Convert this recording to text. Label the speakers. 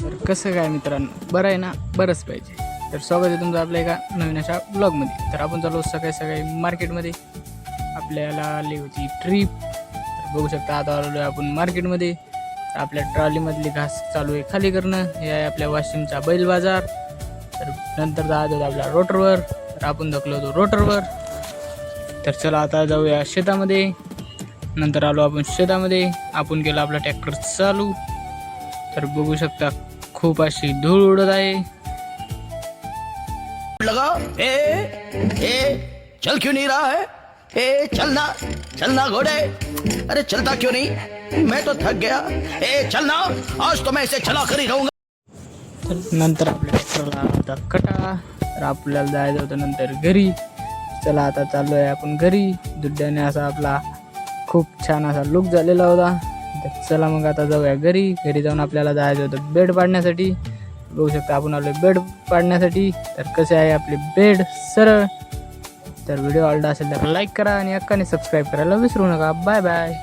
Speaker 1: तर कसं काय मित्रांनो, बरं आहे ना? बरंच पाहिजे. तर स्वागत आहे तुमचं आपल्या एका नवीन अशा ब्लॉगमध्ये. तर आपण चालू सकाळी सकाळी मार्केटमध्ये. आपल्याला आली होती ट्रीप. तर बघू शकता आता आलो आपण मार्केटमध्ये. तर आपल्या ट्रॉलीमधली घास चालू आहे खाली करणं. हे आहे आपल्या वाशिमचा बैल बाजार. तर नंतर जायचं होतं आपल्या रोटरवर. तर आपण धकलो होतो रोटरवर. तर चला आता जाऊया शेतामध्ये. नंतर आलो आपण शेतामध्ये. आपण केलं आपला ट्रॅक्टर चालू. तर बघू शकता खूप अशी धूळ उडत आहे.
Speaker 2: लगा चल क्यों नहीं रहा है? चलना चलना घोड़े, अरे चलता क्यों नहीं? मैं तो थक गया. चलना, आज तो मैं इसे चला कर ही रहूंगा.
Speaker 1: तर नंतर आपल्या ट्रॅक्टरला होता कटा. तर आपल्याला जायचं होतं नंतर घरी. चला आता चाललो आहे आपण घरी. दुड्याने असा आपला खूप छान असा लुक झालेला होता. तर चला मग आता जाऊया घरी. घरी जाऊन आपल्याला जायचं होतं बेड पाडण्यासाठी. बघू शकता आपण आलो बेड पाडण्यासाठी. तर कसे आहे आपले बेड सरळ. तर व्हिडिओ आवडला असेल तर लाईक करा आणि हक्काने सबस्क्राईब करायला विसरू नका. Bye bye.